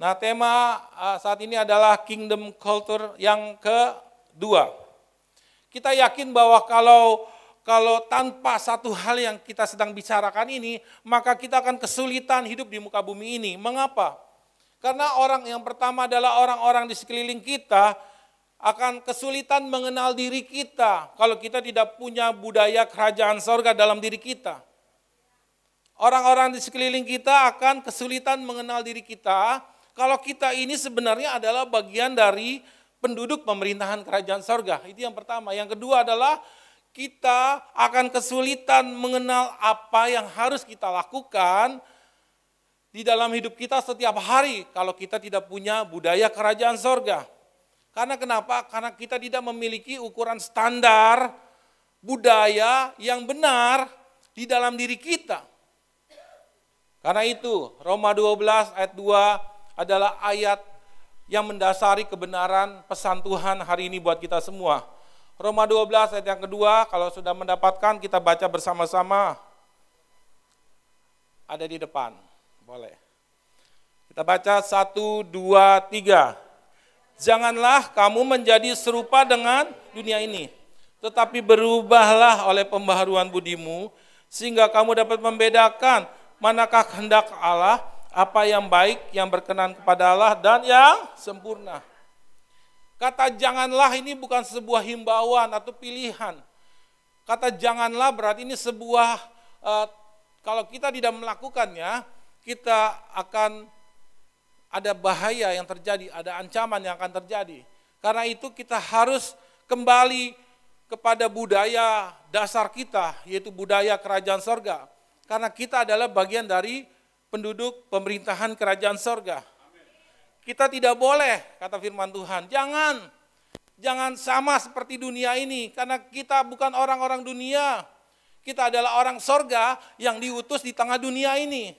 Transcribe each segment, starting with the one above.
Nah, tema saat ini adalah Kingdom Culture yang kedua. Kita yakin bahwa kalau tanpa satu hal yang kita sedang bicarakan ini, maka kita akan kesulitan hidup di muka bumi ini. Mengapa? Karena orang yang pertama adalah orang-orang di sekeliling kita akan kesulitan mengenal diri kita kalau kita tidak punya budaya kerajaan sorga dalam diri kita. Orang-orang di sekeliling kita akan kesulitan mengenal diri kita kalau kita ini sebenarnya adalah bagian dari penduduk pemerintahan kerajaan sorga. Itu yang pertama. Yang kedua adalah kita akan kesulitan mengenal apa yang harus kita lakukan di dalam hidup kita setiap hari kalau kita tidak punya budaya kerajaan sorga. Karena kenapa? Karena kita tidak memiliki ukuran standar budaya yang benar di dalam diri kita. Karena itu Roma 12 ayat 2 adalah ayat yang mendasari kebenaran pesan Tuhan hari ini buat kita semua. Roma 12 ayat yang kedua, kalau sudah mendapatkan kita baca bersama-sama. Ada di depan, boleh. Kita baca 1, 2, 3. Janganlah kamu menjadi serupa dengan dunia ini, tetapi berubahlah oleh pembaharuan budimu, sehingga kamu dapat membedakan manakah kehendak Allah, apa yang baik, yang berkenan kepada Allah, dan yang sempurna. Kata janganlah ini bukan sebuah himbauan atau pilihan. Kata janganlah berarti ini sebuah, kalau kita tidak melakukannya, kita akan ada bahaya yang terjadi, ada ancaman yang akan terjadi. Karena itu kita harus kembali kepada budaya dasar kita, yaitu budaya kerajaan sorga. Karena kita adalah bagian dari penduduk pemerintahan kerajaan sorga. Kita tidak boleh, kata firman Tuhan, jangan sama seperti dunia ini, karena kita bukan orang-orang dunia. Kita adalah orang sorga yang diutus di tengah dunia ini.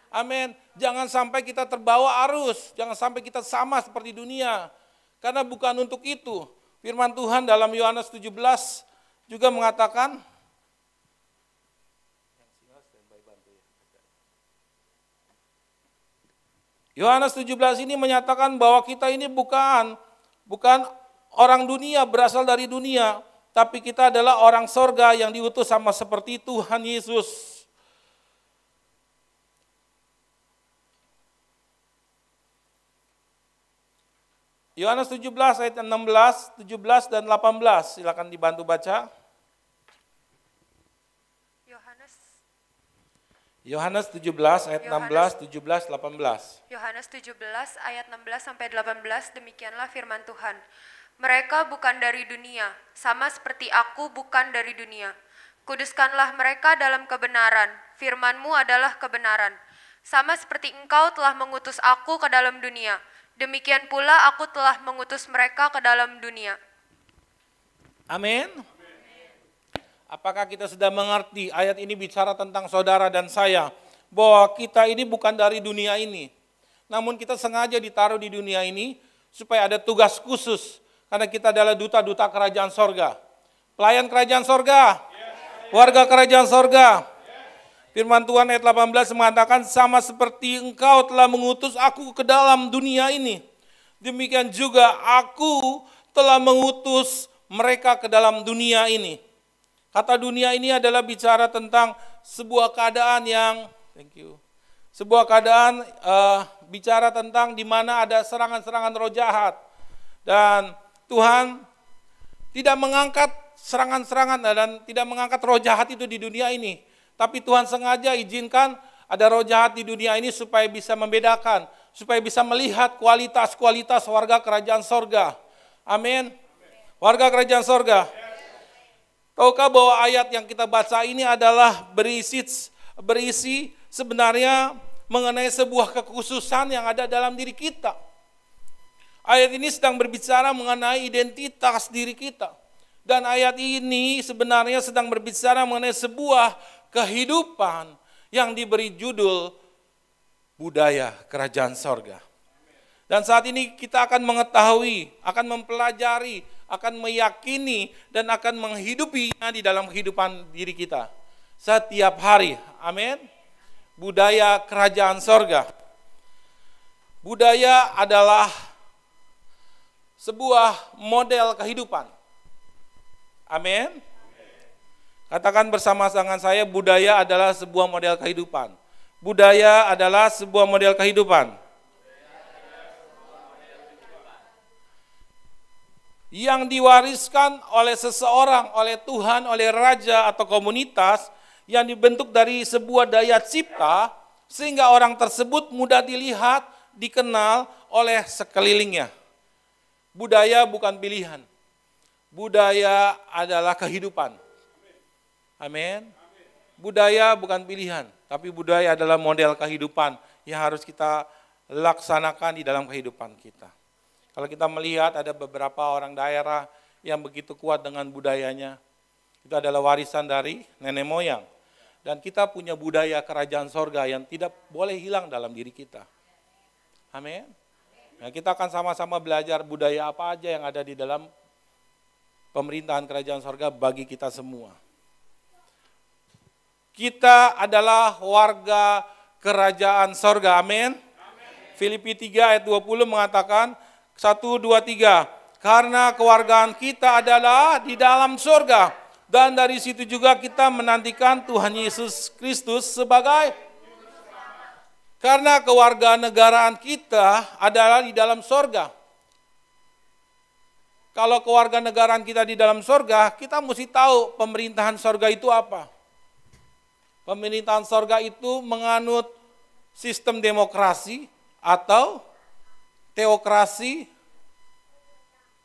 Amin. Jangan sampai kita terbawa arus, jangan sampai kita sama seperti dunia. Karena bukan untuk itu. Firman Tuhan dalam Yohanes 17 juga mengatakan, Yohanes 17 ini menyatakan bahwa kita ini bukan orang dunia, berasal dari dunia, tapi kita adalah orang sorga yang diutus sama seperti Tuhan Yesus. Yohanes 17 ayat 16, 17 dan 18, silakan dibantu baca. Yohanes 17 ayat 16, 17, 18. Yohanes 17 ayat 16 sampai 18, demikianlah firman Tuhan. Mereka bukan dari dunia, sama seperti aku bukan dari dunia. Kuduskanlah mereka dalam kebenaran, firman-Mu adalah kebenaran. Sama seperti Engkau telah mengutus aku ke dalam dunia, demikian pula aku telah mengutus mereka ke dalam dunia. Amin. Apakah kita sudah mengerti ayat ini bicara tentang saudara dan saya, bahwa kita ini bukan dari dunia ini, namun kita sengaja ditaruh di dunia ini supaya ada tugas khusus, karena kita adalah duta-duta kerajaan sorga, pelayan kerajaan sorga, warga kerajaan sorga. Firman Tuhan ayat 18 mengatakan, sama seperti Engkau telah mengutus aku ke dalam dunia ini, demikian juga aku telah mengutus mereka ke dalam dunia ini. Kata dunia ini adalah bicara tentang sebuah keadaan yang, sebuah keadaan bicara tentang di mana ada serangan-serangan roh jahat. Dan Tuhan tidak mengangkat serangan-serangan dan tidak mengangkat roh jahat itu di dunia ini. Tapi Tuhan sengaja izinkan ada roh jahat di dunia ini supaya bisa membedakan, supaya bisa melihat kualitas-kualitas warga kerajaan sorga. Amin. Warga kerajaan sorga. Tahukah bahwa ayat yang kita baca ini adalah berisi sebenarnya mengenai sebuah kekhususan yang ada dalam diri kita. Ayat ini sedang berbicara mengenai identitas diri kita. Dan ayat ini sebenarnya sedang berbicara mengenai sebuah kehidupan yang diberi judul budaya kerajaan sorga. Dan saat ini kita akan mengetahui, akan mempelajari, akan meyakini, dan akan menghidupinya di dalam kehidupan diri kita. Setiap hari, amin. Budaya kerajaan sorga. Budaya adalah sebuah model kehidupan. Amin. Katakan bersama dengan saya, budaya adalah sebuah model kehidupan. Budaya adalah sebuah model kehidupan. Yang diwariskan oleh seseorang, oleh Tuhan, oleh raja atau komunitas yang dibentuk dari sebuah daya cipta sehingga orang tersebut mudah dilihat, dikenal oleh sekelilingnya. Budaya bukan pilihan. Budaya adalah kehidupan. Amin. Budaya bukan pilihan, tapi budaya adalah model kehidupan yang harus kita laksanakan di dalam kehidupan kita. Kalau kita melihat ada beberapa orang daerah yang begitu kuat dengan budayanya, itu adalah warisan dari nenek moyang. Dan kita punya budaya kerajaan sorga yang tidak boleh hilang dalam diri kita. Amin. Nah, kita akan sama-sama belajar budaya apa aja yang ada di dalam pemerintahan kerajaan sorga bagi kita semua. Kita adalah warga kerajaan sorga, amin. Filipi 3 ayat 20 mengatakan, 1, 2, 3, karena kewargaan kita adalah di dalam sorga, dan dari situ juga kita menantikan Tuhan Yesus Kristus sebagai, karena kewarganegaraan kita adalah di dalam sorga. Kalau kewarganegaraan kita di dalam sorga, kita mesti tahu pemerintahan sorga itu apa. Pemerintahan sorga itu menganut sistem demokrasi atau teokrasi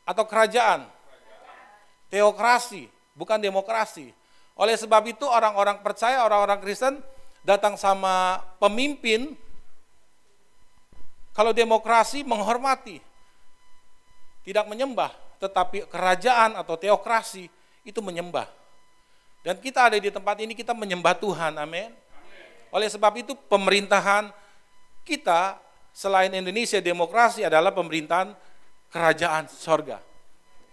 atau kerajaan. Teokrasi, bukan demokrasi. Oleh sebab itu orang-orang percaya, orang-orang Kristen datang sama pemimpin. Kalau demokrasi menghormati, tidak menyembah, tetapi kerajaan atau teokrasi itu menyembah. Dan kita ada di tempat ini, kita menyembah Tuhan, amin. Oleh sebab itu pemerintahan kita selain Indonesia demokrasi adalah pemerintahan kerajaan sorga.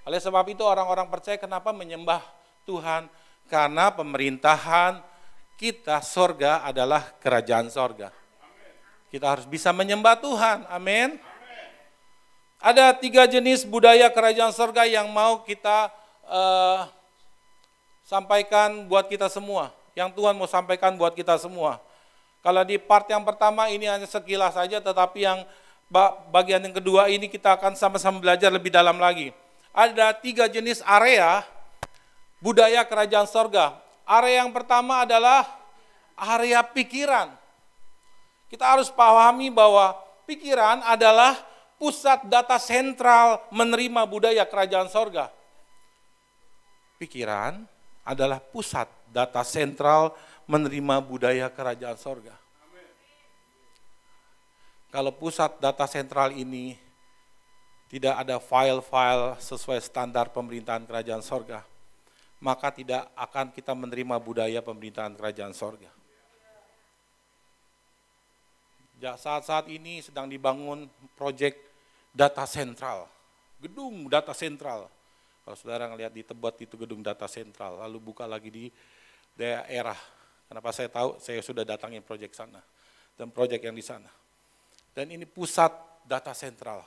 Oleh sebab itu orang-orang percaya kenapa menyembah Tuhan? Karena pemerintahan kita sorga adalah kerajaan sorga. Kita harus bisa menyembah Tuhan, amin. Ada 3 jenis budaya kerajaan sorga yang mau kita sampaikan buat kita semua, yang Tuhan mau sampaikan buat kita semua. Kalau di part yang pertama ini hanya sekilas saja, tetapi yang bagian yang kedua ini kita akan sama-sama belajar lebih dalam lagi. Ada 3 jenis area budaya kerajaan sorga. Area yang pertama adalah area pikiran. Kita harus pahami bahwa pikiran adalah pusat data sentral menerima budaya kerajaan sorga. Pikiran adalah pusat data sentral menerima budaya kerajaan sorga. Kalau pusat data sentral ini tidak ada file-file sesuai standar pemerintahan kerajaan sorga, maka tidak akan kita menerima budaya pemerintahan kerajaan sorga. Saat-saat ini sedang dibangun proyek data sentral, gedung data sentral. Kalau saudara ngelihat di Tebet itu gedung data sentral, lalu buka lagi di daerah. Kenapa saya tahu? Saya sudah datangin proyek sana dan proyek yang di sana. Dan ini pusat data sentral.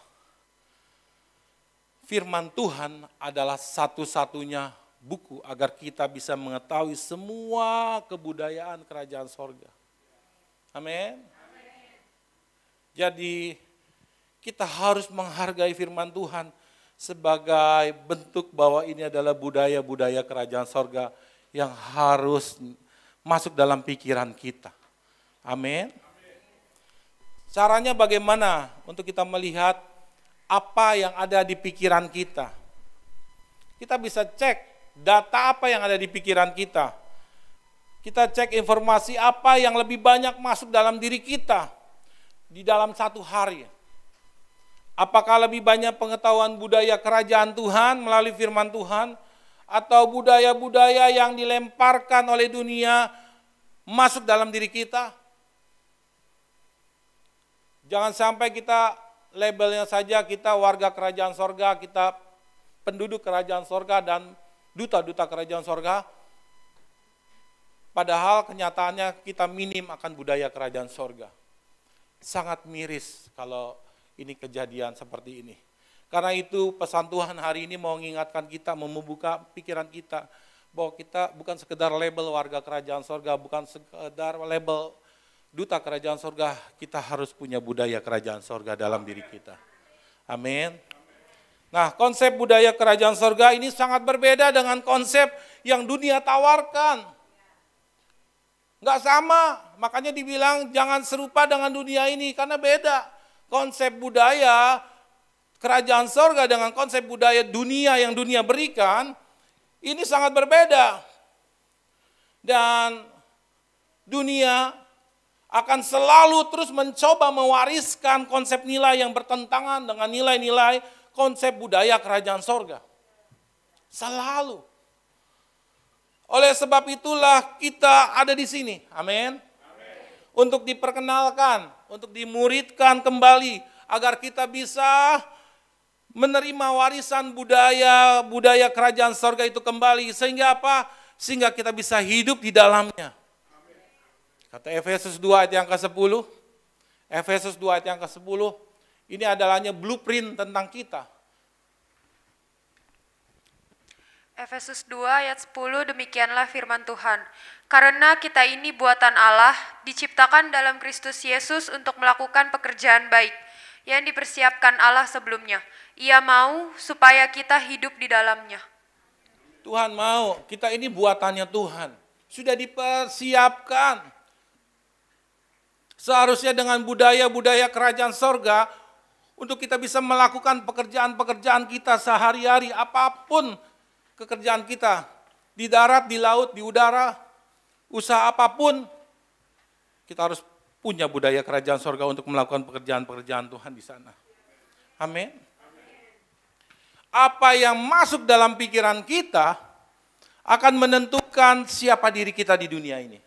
Firman Tuhan adalah satu-satunya buku agar kita bisa mengetahui semua kebudayaan kerajaan sorga. Amin. Jadi kita harus menghargai firman Tuhan sebagai bentuk bahwa ini adalah budaya-budaya kerajaan sorga yang harus masuk dalam pikiran kita. Amin. Caranya bagaimana untuk kita melihat apa yang ada di pikiran kita? Kita bisa cek data apa yang ada di pikiran kita. Kita cek informasi apa yang lebih banyak masuk dalam diri kita di dalam satu hari. Apakah lebih banyak pengetahuan budaya kerajaan Tuhan melalui firman Tuhan, atau budaya-budaya yang dilemparkan oleh dunia masuk dalam diri kita? Jangan sampai kita labelnya saja kita warga kerajaan sorga, kita penduduk kerajaan sorga dan duta-duta kerajaan sorga, padahal kenyataannya kita minim akan budaya kerajaan sorga. Sangat miris kalau ini kejadian seperti ini. Karena itu pesan Tuhan hari ini mau mengingatkan kita, membuka pikiran kita, bahwa kita bukan sekedar label warga kerajaan sorga, bukan sekedar label duta kerajaan sorga, kita harus punya budaya kerajaan sorga dalam diri kita. Amin. Nah, konsep budaya kerajaan sorga ini sangat berbeda dengan konsep yang dunia tawarkan. Enggak sama, makanya dibilang jangan serupa dengan dunia ini, karena beda. Konsep budaya kerajaan sorga dengan konsep budaya dunia yang dunia berikan, ini sangat berbeda. Dan dunia akan selalu terus mencoba mewariskan konsep nilai yang bertentangan dengan nilai-nilai konsep budaya kerajaan sorga. Selalu. Oleh sebab itulah kita ada di sini. Amin. Untuk diperkenalkan, untuk dimuridkan kembali, agar kita bisa menerima warisan budaya kerajaan sorga itu kembali. Sehingga apa? Sehingga kita bisa hidup di dalamnya. Kata Efesus 2 ayat yang ke-10. Efesus 2 ayat yang ke-10. Ini adalahnya blueprint tentang kita. Efesus 2 ayat 10, demikianlah firman Tuhan. Karena kita ini buatan Allah, diciptakan dalam Kristus Yesus untuk melakukan pekerjaan baik yang dipersiapkan Allah sebelumnya. Ia mau supaya kita hidup di dalamnya. Tuhan mau, kita ini buatannya Tuhan. Sudah dipersiapkan. Seharusnya dengan budaya-budaya kerajaan sorga, untuk kita bisa melakukan pekerjaan-pekerjaan kita sehari-hari, apapun pekerjaan kita, di darat, di laut, di udara, usaha apapun, kita harus punya budaya kerajaan sorga untuk melakukan pekerjaan-pekerjaan Tuhan di sana. Amin. Apa yang masuk dalam pikiran kita akan menentukan siapa diri kita di dunia ini.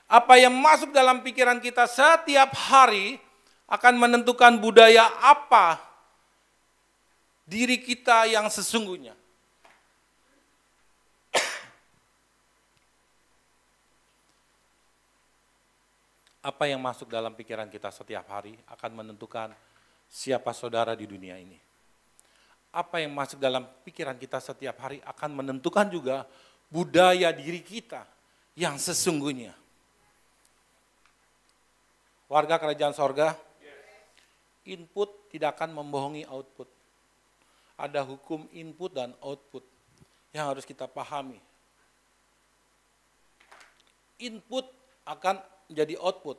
Apa yang masuk dalam pikiran kita setiap hari akan menentukan budaya apa diri kita yang sesungguhnya. Apa yang masuk dalam pikiran kita setiap hari akan menentukan siapa saudara di dunia ini. Apa yang masuk dalam pikiran kita setiap hari akan menentukan juga budaya diri kita yang sesungguhnya. Warga kerajaan sorga, input tidak akan membohongi output. Ada hukum input dan output yang harus kita pahami. Input akan menjadi output.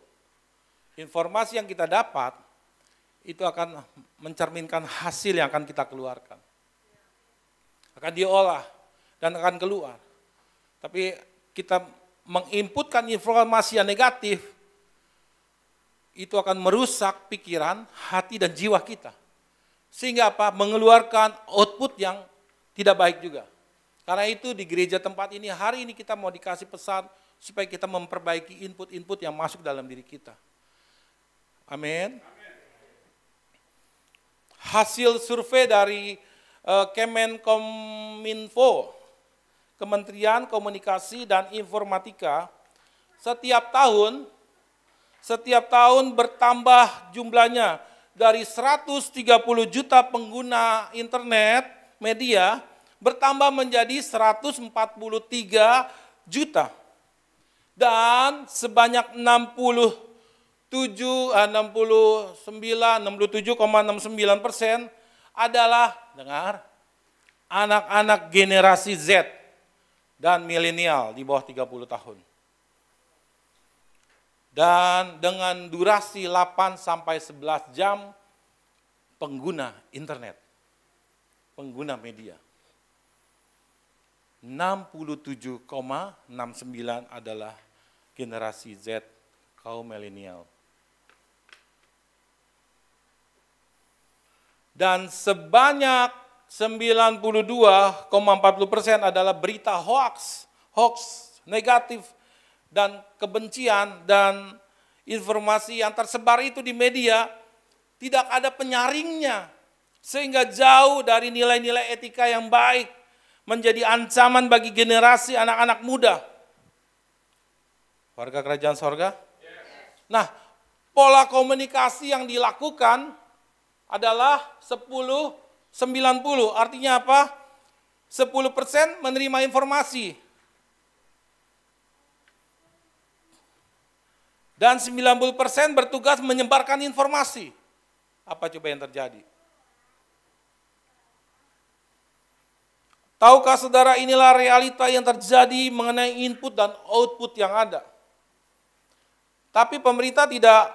Informasi yang kita dapat itu akan mencerminkan hasil yang akan kita keluarkan. Akan diolah dan akan keluar. Tapi kita menginputkan informasi yang negatif, itu akan merusak pikiran, hati, dan jiwa kita. Sehingga apa? Mengeluarkan output yang tidak baik juga. Karena itu di gereja tempat ini, hari ini kita mau dikasih pesan supaya kita memperbaiki input-input yang masuk dalam diri kita. Amin. Hasil survei dari Kemenkominfo, Kementerian Komunikasi dan Informatika, setiap tahun bertambah jumlahnya dari 130 juta pengguna internet media bertambah menjadi 143 juta. Dan sebanyak 67,69% adalah, dengar, anak-anak generasi Z dan milenial di bawah 30 tahun. Dan dengan durasi 8 sampai 11 jam pengguna internet, pengguna media. 67,69 adalah generasi Z, kaum milenial. Dan sebanyak 92,40% adalah berita hoax negatif, dan kebencian dan informasi yang tersebar itu di media tidak ada penyaringnya, sehingga jauh dari nilai-nilai etika yang baik, menjadi ancaman bagi generasi anak-anak muda. Warga kerajaan sorga? Nah, pola komunikasi yang dilakukan adalah 10-90. Artinya apa? 10% menerima informasi. Dan 90% bertugas menyebarkan informasi. Apa coba yang terjadi? Tahukah saudara, inilah realita yang terjadi mengenai input dan output yang ada. Tapi pemerintah tidak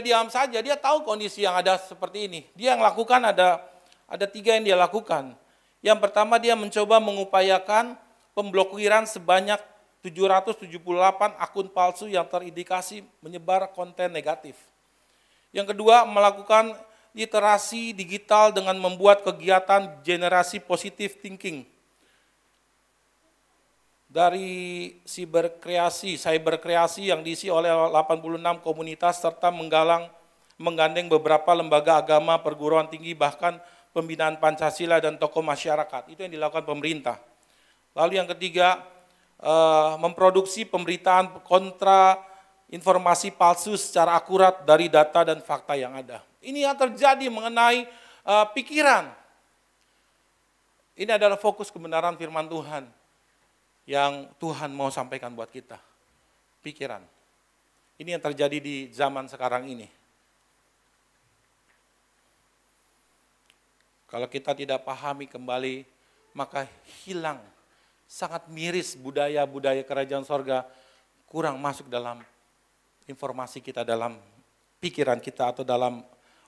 diam saja, dia tahu kondisi yang ada seperti ini. Dia yang lakukan ada 3 yang dia lakukan. Yang pertama, dia mencoba mengupayakan pemblokiran sebanyak 778 akun palsu yang terindikasi menyebar konten negatif. Yang kedua, melakukan literasi digital dengan membuat kegiatan generasi positive thinking. Dari cyberkreasi yang diisi oleh 86 komunitas serta menggandeng beberapa lembaga agama, perguruan tinggi, bahkan pembinaan Pancasila dan tokoh masyarakat. Itu yang dilakukan pemerintah. Lalu yang ketiga, memproduksi pemberitaan kontra informasi palsu secara akurat dari data dan fakta yang ada. Ini yang terjadi mengenai pikiran. Ini adalah fokus kebenaran firman Tuhan yang Tuhan mau sampaikan buat kita. Pikiran. Ini yang terjadi di zaman sekarang ini. Kalau kita tidak pahami kembali, maka hilang, sangat miris budaya-budaya kerajaan sorga, kurang masuk dalam informasi kita, dalam pikiran kita, atau dalam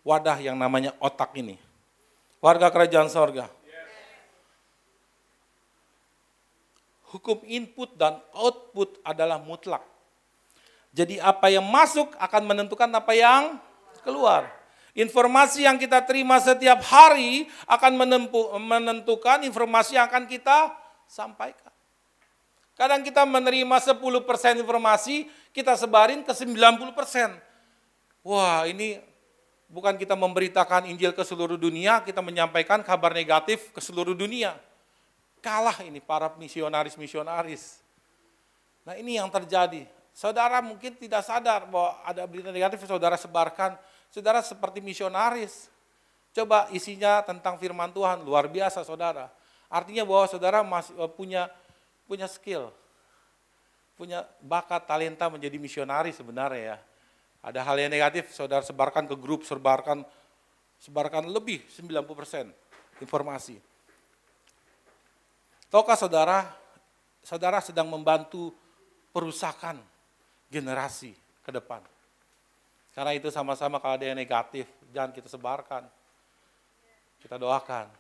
wadah yang namanya otak ini. Warga kerajaan sorga. Hukum input dan output adalah mutlak. Jadi apa yang masuk akan menentukan apa yang keluar. Informasi yang kita terima setiap hari akan menentukan informasi yang akan kita sampaikan. Kadang kita menerima 10% informasi, kita sebarin ke 90%. Wah, ini bukan kita memberitakan Injil ke seluruh dunia, kita menyampaikan kabar negatif ke seluruh dunia. Kalah ini para misionaris-misionaris. Nah, ini yang terjadi. Saudara mungkin tidak sadar bahwa ada berita negatif, saudara sebarkan. Saudara seperti misionaris. Coba isinya tentang firman Tuhan, luar biasa saudara. Artinya bahwa saudara masih punya skill, punya bakat, talenta menjadi misionaris sebenarnya ya. Ada hal yang negatif, saudara sebarkan ke grup, sebarkan lebih 90% informasi. Tahukah saudara sedang membantu perusakan generasi ke depan. Karena itu sama-sama kalau ada yang negatif, jangan kita sebarkan. Kita doakan.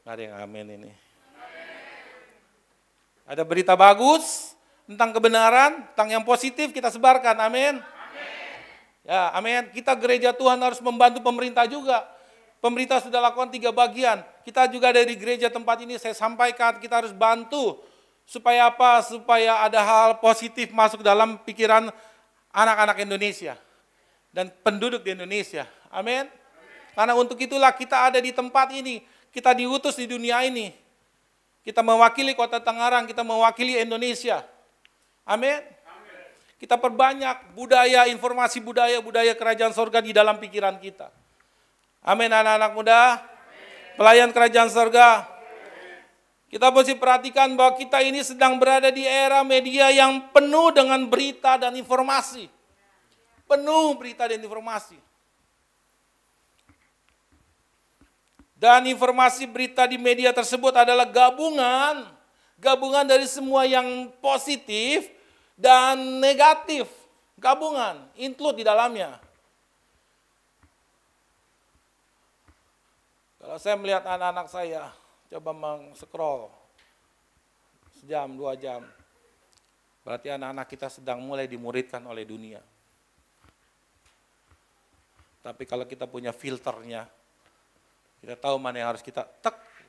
Nggak ada yang amin ini. Ada berita bagus tentang kebenaran, tentang yang positif kita sebarkan, amin. Ya, amin. Kita gereja Tuhan harus membantu pemerintah juga. Pemerintah sudah lakukan 3 bagian. Kita juga dari gereja tempat ini saya sampaikan, kita harus bantu. Supaya apa? Supaya ada hal positif masuk dalam pikiran anak-anak Indonesia. Dan penduduk di Indonesia. Amin. Karena untuk itulah kita ada di tempat ini. Kita diutus di dunia ini. Kita mewakili Kota Tangerang, kita mewakili Indonesia. Amin. Kita perbanyak budaya, informasi budaya kerajaan sorga di dalam pikiran kita. Amin, anak-anak muda. Pelayan kerajaan sorga. Kita mesti perhatikan bahwa kita ini sedang berada di era media yang penuh dengan berita dan informasi. Penuh berita dan informasi. Dan informasi berita di media tersebut adalah gabungan dari semua yang positif dan negatif. Gabungan, include di dalamnya. Kalau saya melihat anak-anak saya, coba meng-scroll sejam, 2 jam. Berarti anak-anak kita sedang mulai dimuridkan oleh dunia. Tapi kalau kita punya filternya, kita tahu mana yang harus kita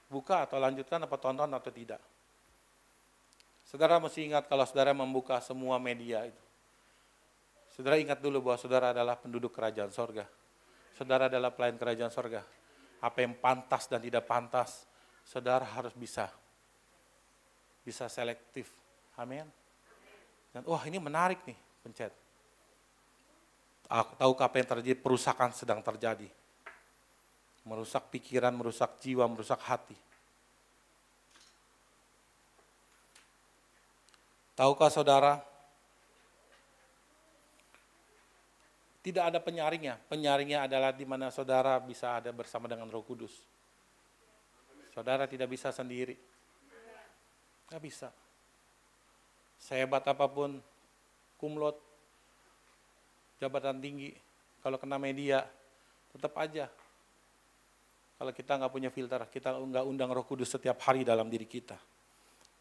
buka atau lanjutkan, apa tonton atau tidak. Saudara mesti ingat kalau saudara membuka semua media itu. Saudara ingat dulu bahwa saudara adalah penduduk kerajaan sorga. Saudara adalah pelayan kerajaan sorga. Apa yang pantas dan tidak pantas, saudara harus bisa selektif. Amin. Dan wah ini menarik nih, Pencet. Tahukah apa yang terjadi? Perusakan sedang terjadi. Merusak pikiran, merusak jiwa, merusak hati. Tahukah saudara? Tidak ada penyaringnya. Penyaringnya adalah di mana saudara bisa ada bersama dengan Roh Kudus. Saudara tidak bisa sendiri. Tidak bisa. Sehebat apapun, kumlot, jabatan tinggi, kalau kena media, tetap aja. Kalau kita nggak punya filter, kita nggak undang Roh Kudus setiap hari dalam diri kita.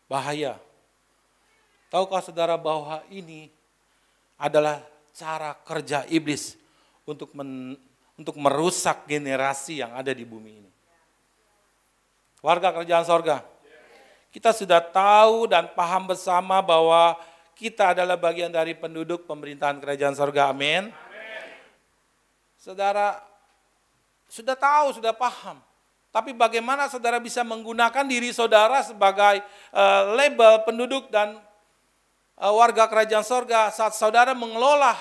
Bahaya. Tahukah saudara bahwa ini adalah cara kerja iblis untuk merusak generasi yang ada di bumi ini. Warga kerajaan sorga, kita sudah tahu dan paham bersama bahwa kita adalah bagian dari penduduk pemerintahan kerajaan sorga, amin. Saudara sudah tahu, sudah paham. Tapi bagaimana saudara bisa menggunakan diri saudara sebagai label penduduk dan warga kerajaan sorga saat saudara mengelola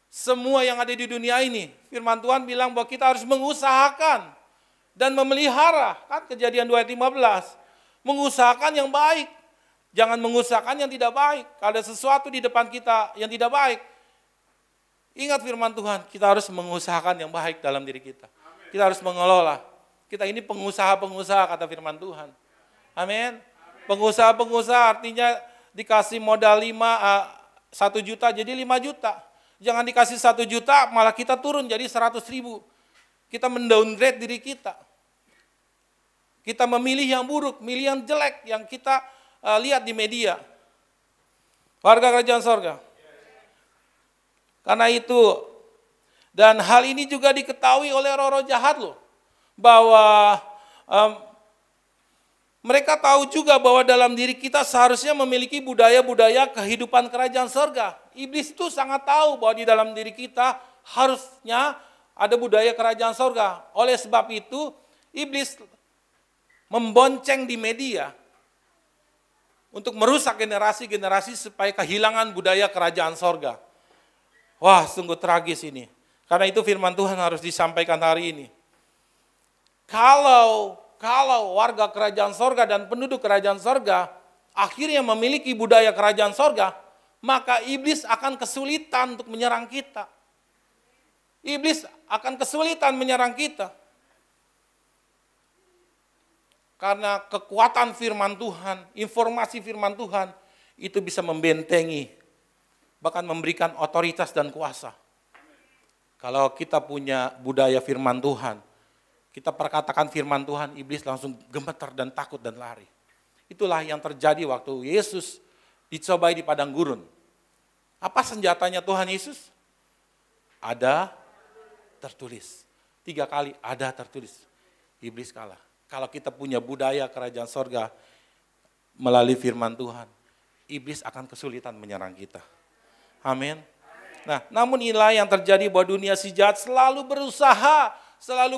semua yang ada di dunia ini. Firman Tuhan bilang bahwa kita harus mengusahakan dan memelihara, kan Kejadian 2 ayat 15. Mengusahakan yang baik, jangan mengusahakan yang tidak baik. Kalau ada sesuatu di depan kita yang tidak baik, ingat firman Tuhan, kita harus mengusahakan yang baik dalam diri kita. Kita harus mengelola. Kita ini pengusaha-pengusaha kata firman Tuhan. Amin. Pengusaha-pengusaha artinya dikasih modal 1 juta jadi 5 juta. Jangan dikasih 1 juta malah kita turun jadi 100.000. Kita mendowngrade diri kita. Kita memilih yang buruk, milih yang jelek yang kita lihat di media. Warga kerajaan sorga. Karena itu, dan hal ini juga diketahui oleh roh-roh jahat loh. Bahwa mereka tahu juga bahwa dalam diri kita seharusnya memiliki budaya-budaya kehidupan kerajaan sorga. Iblis itu sangat tahu bahwa di dalam diri kita harusnya ada budaya kerajaan sorga. Oleh sebab itu, iblis membonceng di media untuk merusak generasi-generasi supaya kehilangan budaya kerajaan sorga. Wah, sungguh tragis ini. Karena itu firman Tuhan harus disampaikan hari ini. Kalau warga kerajaan sorga dan penduduk kerajaan sorga akhirnya memiliki budaya kerajaan sorga, maka iblis akan kesulitan untuk menyerang kita. Iblis akan kesulitan menyerang kita. Karena kekuatan firman Tuhan, informasi firman Tuhan, itu bisa membentengi, bahkan memberikan otoritas dan kuasa. Kalau kita punya budaya firman Tuhan, kita perkatakan firman Tuhan, iblis langsung gemetar dan takut dan lari. Itulah yang terjadi waktu Yesus dicobai di padang gurun. Apa senjatanya Tuhan Yesus? Ada tertulis. 3 kali ada tertulis. Iblis kalah. Kalau kita punya budaya kerajaan sorga melalui firman Tuhan, iblis akan kesulitan menyerang kita. Amin. Nah, namun inilah yang terjadi bahwa dunia si jahat selalu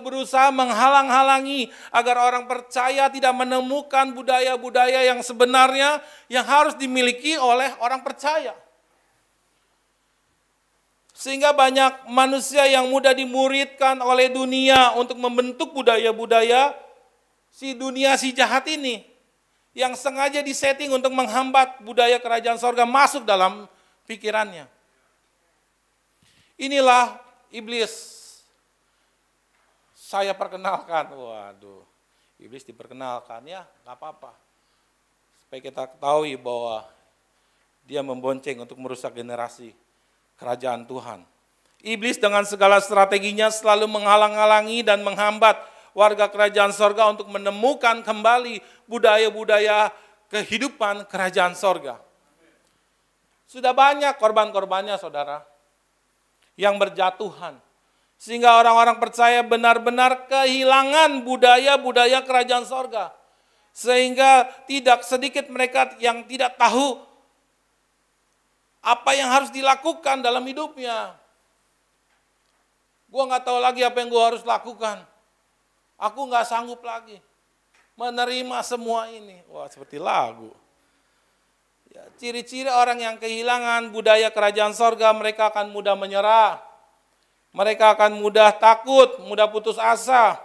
berusaha menghalang-halangi agar orang percaya tidak menemukan budaya-budaya yang sebenarnya yang harus dimiliki oleh orang percaya. Sehingga banyak manusia yang mudah dimuridkan oleh dunia untuk membentuk budaya-budaya si dunia si jahat ini. Yang sengaja disetting untuk menghambat budaya kerajaan sorga masuk dalam pikirannya. Inilah iblis. Saya perkenalkan, waduh, iblis diperkenalkan ya, nggak apa-apa. Supaya kita ketahui bahwa dia membonceng untuk merusak generasi kerajaan Tuhan. Iblis dengan segala strateginya selalu menghalang-halangi dan menghambat warga kerajaan sorga untuk menemukan kembali budaya-budaya kehidupan kerajaan sorga. Sudah banyak korban-korbannya saudara, yang berjatuhan. Sehingga orang-orang percaya benar-benar kehilangan budaya-budaya kerajaan sorga. Sehingga tidak sedikit mereka yang tidak tahu apa yang harus dilakukan dalam hidupnya. Gue gak tahu lagi apa yang gue harus lakukan. Aku gak sanggup lagi menerima semua ini. Wah, seperti lagu. Ya, ciri-ciri orang yang kehilangan budaya kerajaan sorga, mereka akan mudah menyerah. Mereka akan mudah takut, mudah putus asa,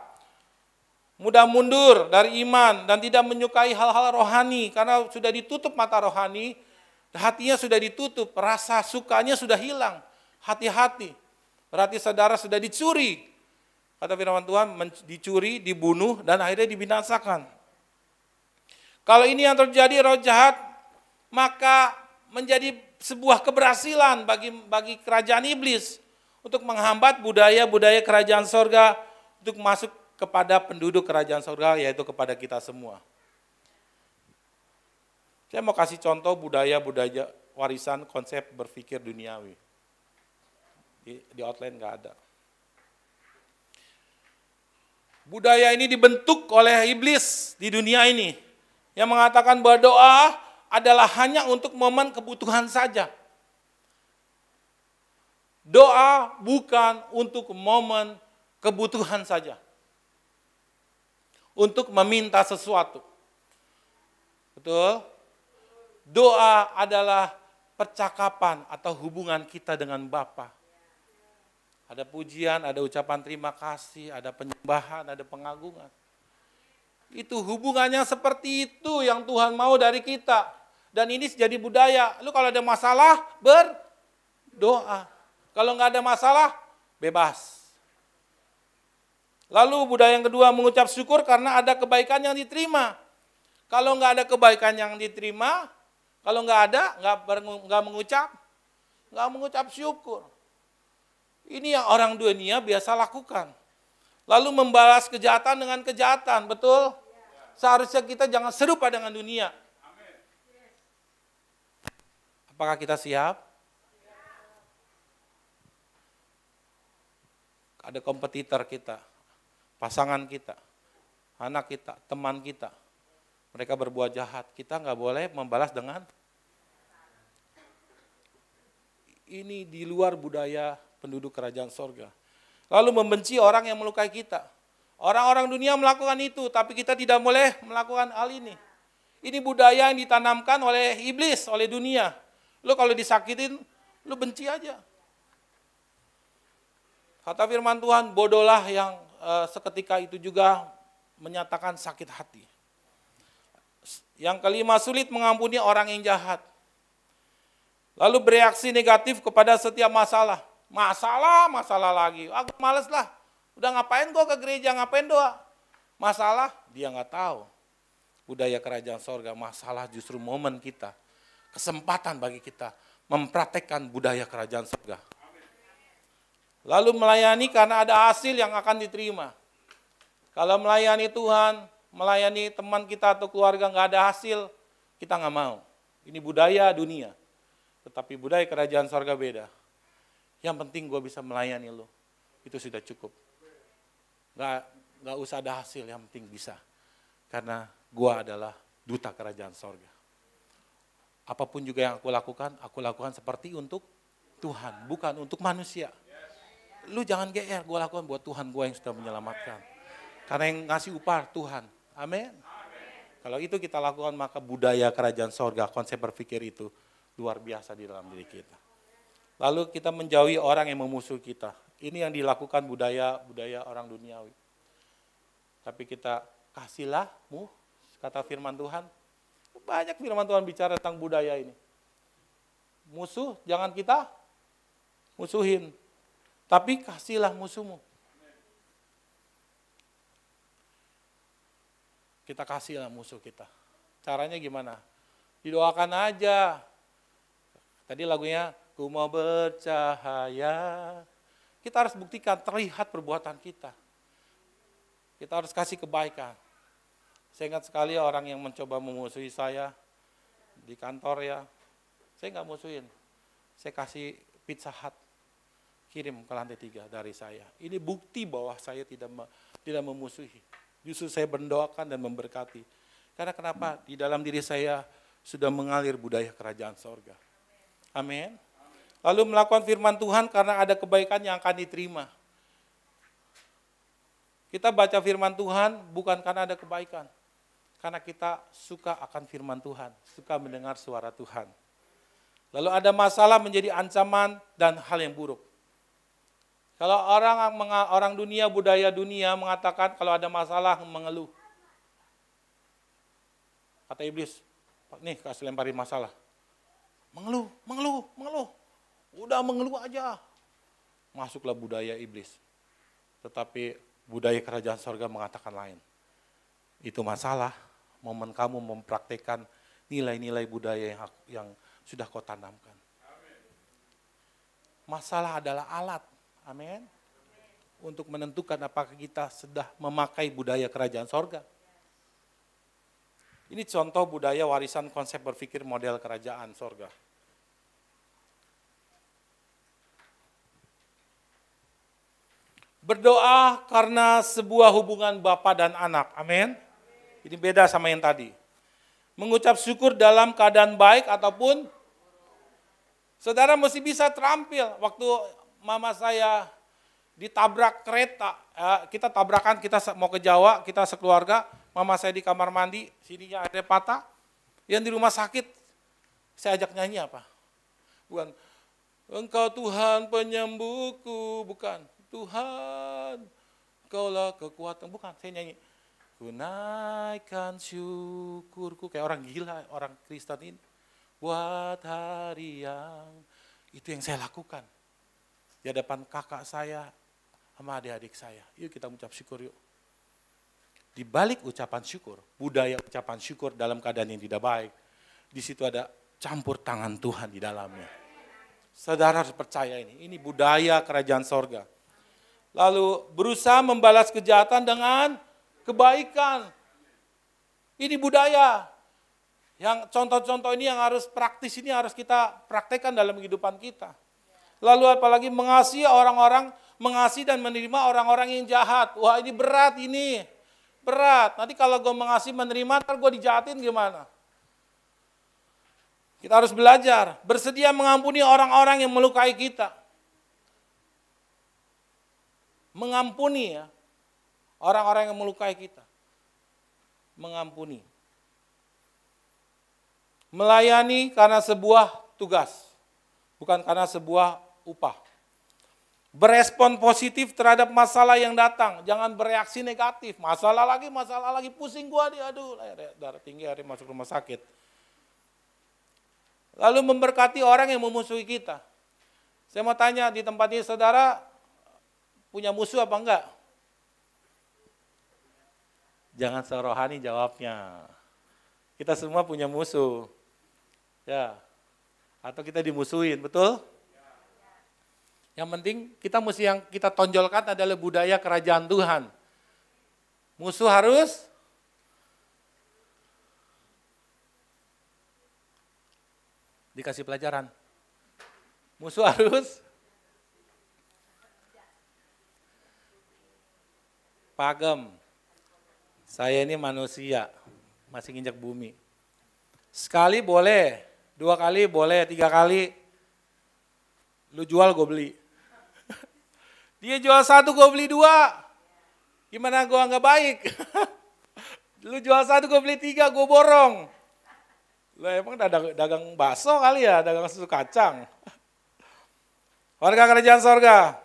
mudah mundur dari iman, dan tidak menyukai hal-hal rohani. Karena sudah ditutup mata rohani, hatinya sudah ditutup, rasa sukanya sudah hilang. Hati-hati, berarti saudara sudah dicuri. Kata firman Tuhan, dicuri, dibunuh, dan akhirnya dibinasakan. Kalau ini yang terjadi roh jahat, maka menjadi sebuah keberhasilan bagi kerajaan iblis untuk menghambat budaya-budaya kerajaan sorga untuk masuk kepada penduduk kerajaan sorga, yaitu kepada kita semua. Saya mau kasih contoh budaya-budaya warisan konsep berpikir duniawi. Di outline nggak ada. Budaya ini dibentuk oleh iblis di dunia ini, yang mengatakan bahwa doa adalah hanya untuk momen kebutuhan saja. Doa bukan untuk momen kebutuhan saja. Untuk meminta sesuatu. Betul? Doa adalah percakapan atau hubungan kita dengan Bapa. Ada pujian, ada ucapan terima kasih, ada penyembahan, ada pengagungan. Itu hubungannya seperti itu yang Tuhan mau dari kita. Dan ini jadi budaya. Lu kalau ada masalah, berdoa. Kalau nggak ada masalah, bebas. Lalu budaya yang kedua, mengucap syukur karena ada kebaikan yang diterima. Kalau nggak ada kebaikan yang diterima, kalau nggak ada, nggak mengucap syukur. Ini yang orang dunia biasa lakukan. Lalu membalas kejahatan dengan kejahatan, betul? Seharusnya kita jangan serupa dengan dunia. Apakah kita siap? Ada kompetitor kita, pasangan kita, anak kita, teman kita. Mereka berbuat jahat, kita nggak boleh membalas dengan ini di luar budaya penduduk kerajaan sorga. Lalu membenci orang yang melukai kita. Orang-orang dunia melakukan itu, tapi kita tidak boleh melakukan hal ini. Ini budaya yang ditanamkan oleh iblis, oleh dunia. Lu kalau disakitin, lu benci aja. Kata firman Tuhan, bodohlah yang seketika itu juga menyatakan sakit hati. Yang kelima, sulit mengampuni orang yang jahat. Lalu bereaksi negatif kepada setiap masalah. Masalah lagi. Aku males lah. Udah ngapain gue ke gereja, ngapain doa? Masalah, dia nggak tahu. Budaya kerajaan sorga, masalah justru momen kita. Kesempatan bagi kita mempraktekkan budaya kerajaan sorga. Lalu melayani karena ada hasil yang akan diterima. Kalau melayani Tuhan, melayani teman kita atau keluarga nggak ada hasil, kita nggak mau. Ini budaya dunia. Tetapi budaya kerajaan sorga beda. Yang penting gue bisa melayani lo, itu sudah cukup. Gak usah ada hasil, yang penting bisa. Karena gue adalah duta kerajaan sorga. Apapun juga yang aku lakukan seperti untuk Tuhan, bukan untuk manusia. Lu jangan GR, gue lakukan buat Tuhan gue yang sudah menyelamatkan. Karena yang ngasih upah Tuhan, amin. Kalau itu kita lakukan, maka budaya kerajaan sorga, konsep berpikir itu luar biasa di dalam diri kita. Lalu kita menjauhi orang yang memusuhi kita. Ini yang dilakukan budaya orang duniawi. Tapi kita kasihlah, kata firman Tuhan. Banyak firman Tuhan bicara tentang budaya ini. Musuh jangan kita musuhin. Tapi kasihlah musuhmu. Kita kasihlah musuh kita. Caranya gimana? Didoakan aja. Tadi lagunya, ku mau bercahaya. Kita harus buktikan, terlihat perbuatan kita. Kita harus kasih kebaikan. Saya ingat sekali orang yang mencoba memusuhi saya di kantor ya. Saya nggak musuhin. Saya kasih Pizza Hut. Kirim ke lantai 3 dari saya. Ini bukti bahwa saya tidak memusuhi. Justru saya mendoakan dan memberkati. Karena kenapa? Di dalam diri saya sudah mengalir budaya kerajaan sorga. Amin. Lalu melakukan firman Tuhan karena ada kebaikan yang akan diterima. Kita baca firman Tuhan bukan karena ada kebaikan. Karena kita suka akan firman Tuhan, suka mendengar suara Tuhan. Lalu ada masalah menjadi ancaman dan hal yang buruk. Kalau orang dunia, budaya dunia mengatakan kalau ada masalah mengeluh. Kata iblis, nih kasih lemparin masalah. Mengeluh. Udah mengeluh aja. Masuklah budaya iblis. Tetapi budaya kerajaan sorga mengatakan lain. Itu masalah, momen kamu mempraktekkan nilai-nilai budaya yang sudah kau tanamkan. Masalah adalah alat, amin, untuk menentukan apakah kita sudah memakai budaya kerajaan sorga. Ini contoh budaya warisan konsep berpikir model kerajaan sorga. Berdoa karena sebuah hubungan bapa dan anak, amin. Ini beda sama yang tadi. Mengucap syukur dalam keadaan baik ataupun saudara mesti bisa terampil. Waktu mama saya ditabrak kereta, kita tabrakan, kita mau ke Jawa, kita sekeluarga, mama saya di kamar mandi, sininya ada patah, yang di rumah sakit, saya ajak nyanyi apa? Bukan, Engkau Tuhan penyembuhku, bukan, Tuhan, Engkaulah kekuatan, bukan, saya nyanyi, ku naikkan syukurku, kayak orang gila, orang Kristen ini, buat hari yang, itu yang saya lakukan. Di hadapan kakak saya, sama adik-adik saya, yuk kita mengucap syukur yuk. Di balik ucapan syukur, budaya ucapan syukur dalam keadaan yang tidak baik, di situ ada campur tangan Tuhan di dalamnya. Saudara harus percaya ini budaya kerajaan sorga. Lalu berusaha membalas kejahatan dengan kebaikan. Ini budaya. Yang contoh-contoh ini yang harus praktis, ini harus kita praktekkan dalam kehidupan kita. Lalu apalagi mengasihi orang-orang, mengasihi dan menerima orang-orang yang jahat. Wah ini berat ini. Berat, nanti kalau gue mengasihi menerima, ntar gue dijahatin gimana? Kita harus belajar, bersedia mengampuni orang-orang yang melukai kita. Mengampuni ya, orang-orang yang melukai kita. Mengampuni. Melayani karena sebuah tugas, bukan karena sebuah upah. Berespon positif terhadap masalah yang datang, jangan bereaksi negatif. Masalah lagi, pusing gua nih, aduh, darah tinggi, hari masuk rumah sakit. Lalu memberkati orang yang memusuhi kita. Saya mau tanya, di tempat ini saudara punya musuh apa enggak? Jangan serohani jawabnya. Kita semua punya musuh. Ya. Atau kita dimusuhin, betul? Yang penting kita mesti yang kita tonjolkan adalah budaya kerajaan Tuhan. Musuh harus dikasih pelajaran. Musuh harus pagem. Saya ini manusia, masih nginjak bumi. Sekali boleh, 2 kali boleh, 3 kali. Lu jual, gue beli. Dia jual 1, gue beli 2. Gimana gue nggak baik? Lu jual 1, gue beli 3, gue borong. Lu emang dagang bakso kali ya, dagang susu kacang. Warga kerajaan sorga,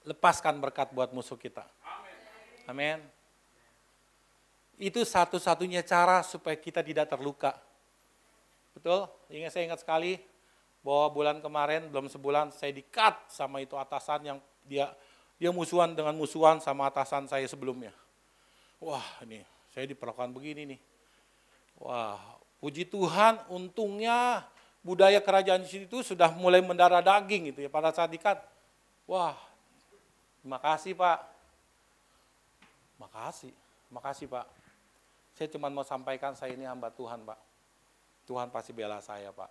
lepaskan berkat buat musuh kita. Amin. Itu satu-satunya cara supaya kita tidak terluka. Betul? Saya ingat sekali bahwa bulan kemarin, belum sebulan, saya di-cut sama itu atasan yang dia musuhan dengan musuhan sama atasan saya sebelumnya. Wah ini, saya diperlakukan begini nih. Wah, puji Tuhan, untungnya budaya kerajaan itu sudah mulai mendarah daging gitu ya pada saat di-cut. Wah, terima kasih Pak. Makasih Pak. Saya cuma mau sampaikan saya ini hamba Tuhan Pak. Tuhan pasti bela saya Pak.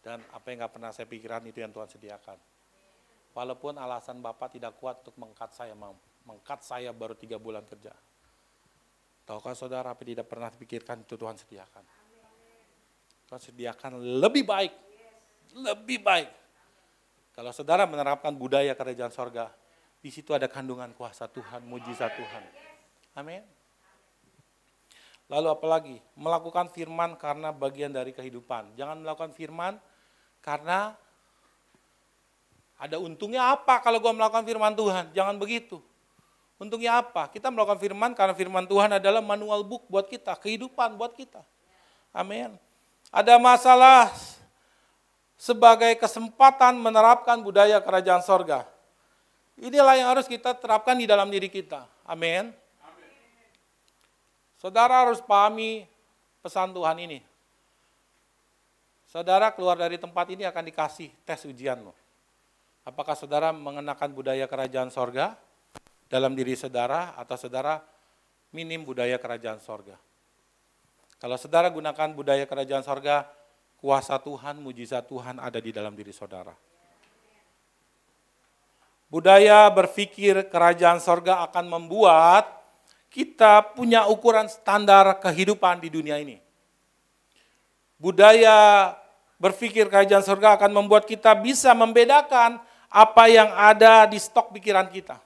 Dan apa yang gak pernah saya pikiran itu yang Tuhan sediakan. Walaupun alasan Bapak tidak kuat untuk mengkat saya baru 3 bulan kerja. Tahukah saudara apa tidak pernah pikirkan itu Tuhan sediakan. Tuhan sediakan lebih baik. Lebih baik. Kalau saudara menerapkan budaya kerajaan sorga, di situ ada kandungan kuasa Tuhan, mujizat Tuhan. Amin. Lalu apalagi? Melakukan firman karena bagian dari kehidupan. Jangan melakukan firman karena ada untungnya apa kalau gue melakukan firman Tuhan. Jangan begitu. Untungnya apa? Kita melakukan firman karena firman Tuhan adalah manual book buat kita, kehidupan buat kita. Amin. Ada masalah sebagai kesempatan menerapkan budaya kerajaan sorga. Inilah yang harus kita terapkan di dalam diri kita. Amin. Saudara harus pahami pesan Tuhan ini. Saudara keluar dari tempat ini akan dikasih tes ujian loh. Apakah saudara mengenakan budaya kerajaan sorga dalam diri saudara atau saudara minim budaya kerajaan sorga. Kalau saudara gunakan budaya kerajaan sorga, kuasa Tuhan, mujizat Tuhan ada di dalam diri saudara. Budaya berpikir kerajaan sorga akan membuat kita punya ukuran standar kehidupan di dunia ini. Budaya berpikir kerajaan surga akan membuat kita bisa membedakan apa yang ada di stok pikiran kita.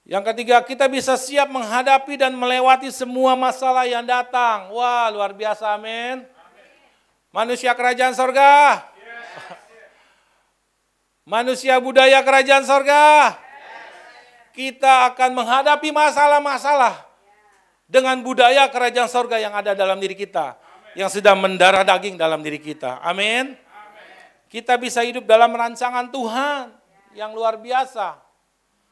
Yang ketiga, kita bisa siap menghadapi dan melewati semua masalah yang datang. Wah, luar biasa, amin. Manusia kerajaan surga. Manusia budaya kerajaan sorga, kita akan menghadapi masalah-masalah dengan budaya kerajaan sorga yang ada dalam diri kita, yang sudah mendarah daging dalam diri kita. Amin. Kita bisa hidup dalam rancangan Tuhan yang luar biasa.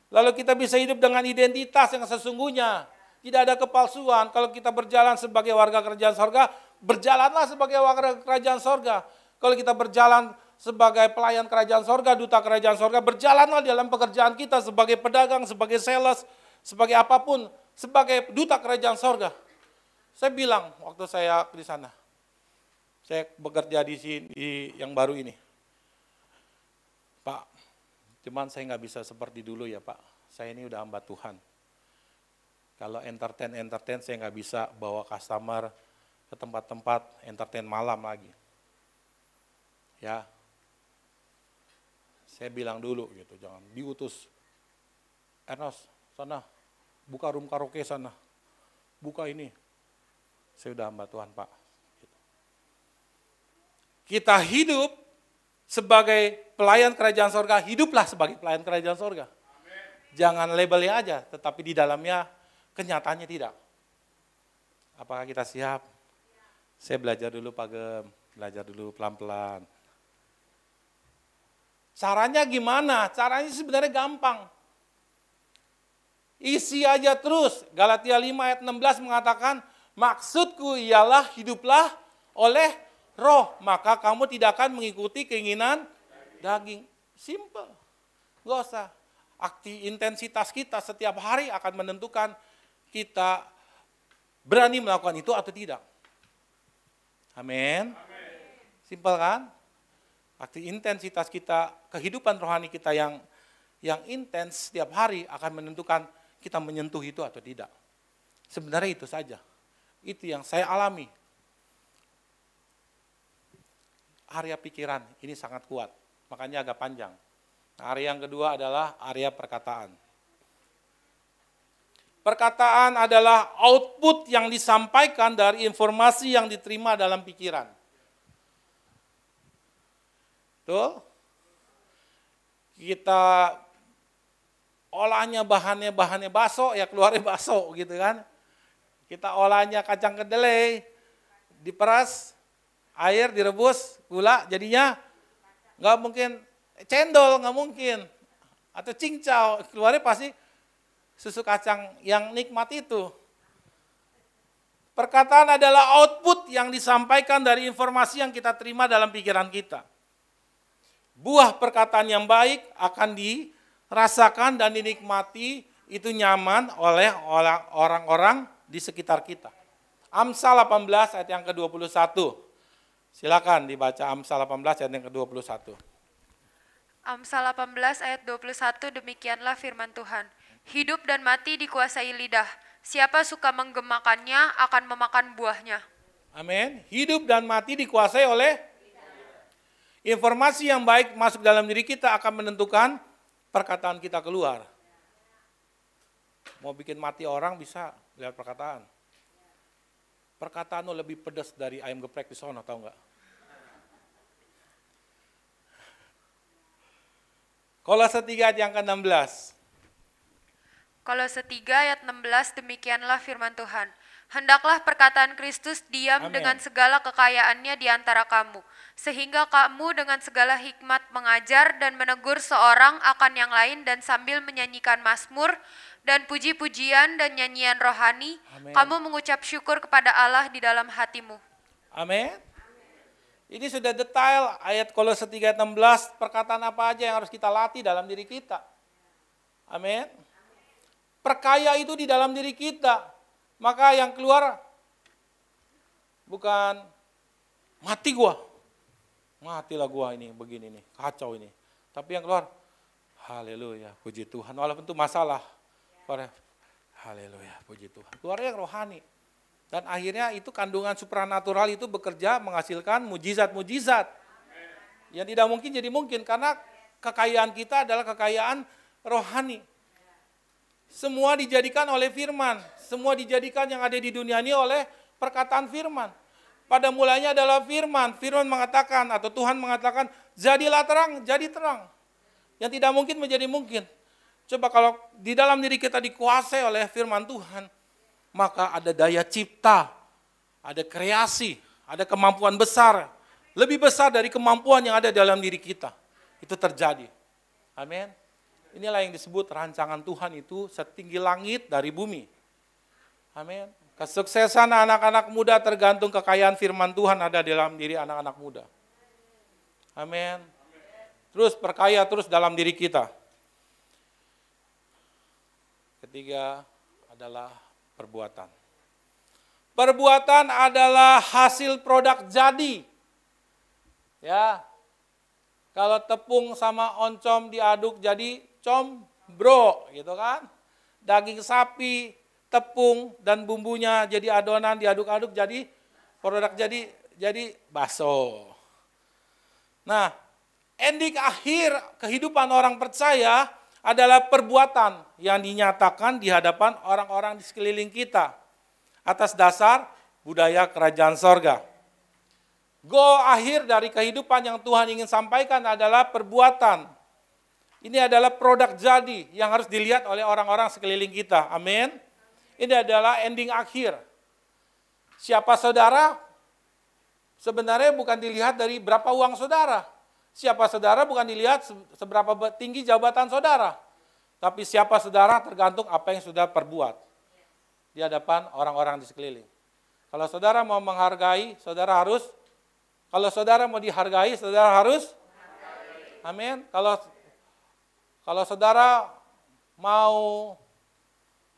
Lalu kita bisa hidup dengan identitas yang sesungguhnya. Tidak ada kepalsuan. Kalau kita berjalan sebagai warga kerajaan sorga, berjalanlah sebagai warga kerajaan sorga. Kalau kita berjalan sebagai pelayan kerajaan sorga, duta kerajaan sorga, berjalanlah dalam pekerjaan kita sebagai pedagang, sebagai sales, sebagai apapun, sebagai duta kerajaan sorga. Saya bilang waktu saya di sana, saya bekerja di sini yang baru ini, Pak, cuman saya nggak bisa seperti dulu ya Pak, saya ini udah hamba Tuhan. Kalau entertain saya nggak bisa bawa customer ke tempat-tempat entertain malam lagi. Ya, saya bilang dulu gitu, jangan diutus. Ernos, sana, buka room karaoke sana, buka ini. Saya udah hamba Tuhan Pak. Gitu. Kita hidup sebagai pelayan kerajaan sorga, hiduplah sebagai pelayan kerajaan sorga. Jangan labelnya aja, tetapi di dalamnya kenyataannya tidak. Apakah kita siap? Saya belajar dulu Pak Gem, belajar dulu pelan-pelan. Caranya gimana? Caranya sebenarnya gampang. Isi aja terus. Galatia 5 ayat 16 mengatakan, maksudku ialah hiduplah oleh roh, maka kamu tidak akan mengikuti keinginan daging. Simple. Gak usah. Intensitas kita setiap hari akan menentukan kita berani melakukan itu atau tidak. Amin. Simple kan? Intensitas kita, kehidupan rohani kita yang intens setiap hari akan menentukan kita menyentuh itu atau tidak. Sebenarnya itu saja. Itu yang saya alami. Area pikiran ini sangat kuat, makanya agak panjang. Area yang kedua adalah area perkataan. Perkataan adalah output yang disampaikan dari informasi yang diterima dalam pikiran. Tuh, kita olahnya bahannya bakso, ya keluarnya bakso gitu kan. Kita olahnya kacang kedelai, diperas, air direbus, gula, jadinya nggak mungkin cendol, nggak mungkin. Atau cincau, keluarnya pasti susu kacang yang nikmat itu. Perkataan adalah output yang disampaikan dari informasi yang kita terima dalam pikiran kita. Buah perkataan yang baik akan dirasakan dan dinikmati, itu nyaman oleh orang-orang di sekitar kita. Amsal 18 ayat yang ke-21. Silakan dibaca Amsal 18 ayat yang ke-21. Amsal 18 ayat 21, demikianlah firman Tuhan. Hidup dan mati dikuasai lidah. Siapa suka menggemakannya akan memakan buahnya. Amin. Hidup dan mati dikuasai oleh informasi yang baik masuk dalam diri kita akan menentukan perkataan kita keluar. Mau bikin mati orang bisa lihat perkataan. Perkataan lo lebih pedas dari ayam geprek di sono, tahu nggak? Kolose 3 ayat yang ke-16. Kolose 3 ayat 16, demikianlah firman Tuhan. Hendaklah perkataan Kristus diam Amin. dengan segala kekayaannya di antara kamu, sehingga kamu dengan segala hikmat mengajar dan menegur seorang akan yang lain dan sambil menyanyikan mazmur dan puji-pujian dan nyanyian rohani, Amin. kamu mengucap syukur kepada Allah di dalam hatimu. Amin. Ini sudah detail ayat Kolose 3 ayat 16, perkataan apa aja yang harus kita latih dalam diri kita. Amin. Perkaya itu di dalam diri kita. Maka yang keluar bukan mati gua. Matilah gua ini, begini nih, kacau ini. Tapi yang keluar, haleluya, puji Tuhan. Walaupun itu masalah. Haleluya, puji Tuhan. Keluarnya yang rohani. Dan akhirnya itu kandungan supranatural itu bekerja menghasilkan mujizat-mujizat. Yang tidak mungkin jadi mungkin karena kekayaan kita adalah kekayaan rohani. Semua dijadikan oleh firman. Semua dijadikan yang ada di dunia ini oleh perkataan firman. Pada mulanya adalah firman. Firman mengatakan atau Tuhan mengatakan, jadilah terang, jadi terang. Yang tidak mungkin menjadi mungkin. Coba kalau di dalam diri kita dikuasai oleh firman Tuhan, maka ada daya cipta, ada kreasi, ada kemampuan besar. Lebih besar dari kemampuan yang ada dalam diri kita. Itu terjadi. Amin. Inilah yang disebut rancangan Tuhan itu setinggi langit dari bumi. Amin. Kesuksesan anak-anak muda tergantung kekayaan firman Tuhan ada dalam diri anak-anak muda. Amin. Terus perkaya terus dalam diri kita. Ketiga adalah perbuatan. Perbuatan adalah hasil produk jadi. Ya. Kalau tepung sama oncom diaduk jadi combro, gitu kan. Daging sapi, tepung dan bumbunya jadi adonan diaduk-aduk jadi produk jadi bakso. Nah, ending akhir kehidupan orang percaya adalah perbuatan yang dinyatakan di hadapan orang-orang di sekeliling kita atas dasar budaya kerajaan sorga. Goal akhir dari kehidupan yang Tuhan ingin sampaikan adalah perbuatan. Ini adalah produk jadi yang harus dilihat oleh orang-orang sekeliling kita. Amin. Ini adalah ending akhir. Siapa saudara? Sebenarnya bukan dilihat dari berapa uang saudara. Siapa saudara bukan dilihat seberapa tinggi jabatan saudara. Tapi siapa saudara tergantung apa yang sudah perbuat di hadapan orang-orang di sekeliling. Kalau saudara mau menghargai, saudara harus. Kalau saudara mau dihargai, saudara harus. Amin. Kalau saudara mau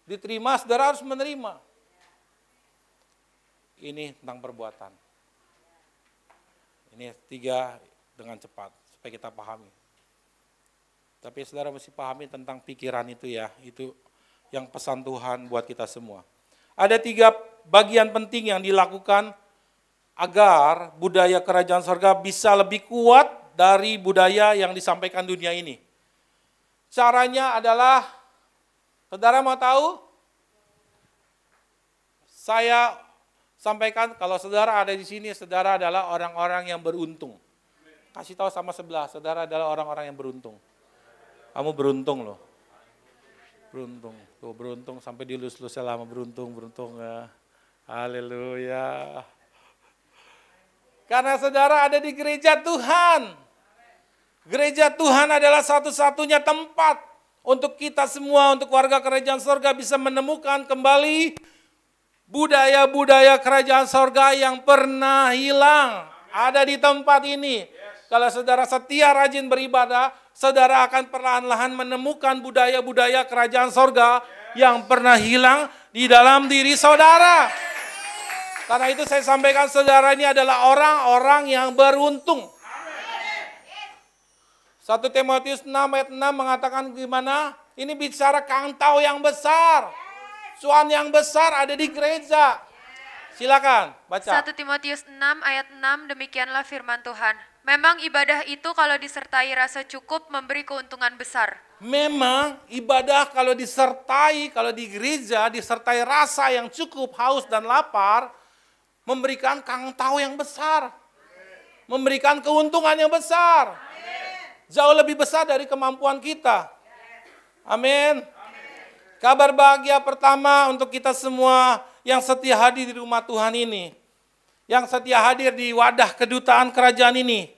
diterima, saudara harus menerima. Ini tentang perbuatan. Ini 3 dengan cepat, supaya kita pahami. Tapi saudara mesti pahami tentang pikiran itu ya, itu yang pesan Tuhan buat kita semua. Ada 3 bagian penting yang dilakukan agar budaya kerajaan surga bisa lebih kuat dari budaya yang disampaikan dunia ini. Caranya adalah, saudara mau tahu? Saya sampaikan kalau saudara ada di sini, saudara adalah orang-orang yang beruntung. Kasih tahu sama sebelah, saudara adalah orang-orang yang beruntung. Kamu beruntung loh. Beruntung. Tuh beruntung sampai dilus-lusnya lama beruntung ya. Haleluya. Karena saudara ada di gereja Tuhan. Gereja Tuhan adalah satu-satunya tempat untuk kita semua, untuk warga kerajaan sorga bisa menemukan kembali budaya-budaya kerajaan sorga yang pernah hilang. Ada di tempat ini. Kalau saudara setia rajin beribadah, saudara akan perlahan-lahan menemukan budaya-budaya kerajaan sorga yang pernah hilang di dalam diri saudara. Karena itu saya sampaikan saudara ini adalah orang-orang yang beruntung. 1 Timotius 6 ayat 6 mengatakan gimana? Ini bicara kangtau yang besar. Cuan yang besar ada di gereja. Silakan, baca. 1 Timotius 6 ayat 6, demikianlah firman Tuhan. Memang ibadah itu kalau disertai rasa cukup memberi keuntungan besar. Memang ibadah kalau di gereja disertai rasa yang cukup, haus dan lapar, memberikan tahu yang besar. Memberikan keuntungan yang besar. Jauh lebih besar dari kemampuan kita. Amin. Kabar bahagia pertama untuk kita semua yang setia hadir di rumah Tuhan ini. Yang setia hadir di wadah kedutaan kerajaan ini.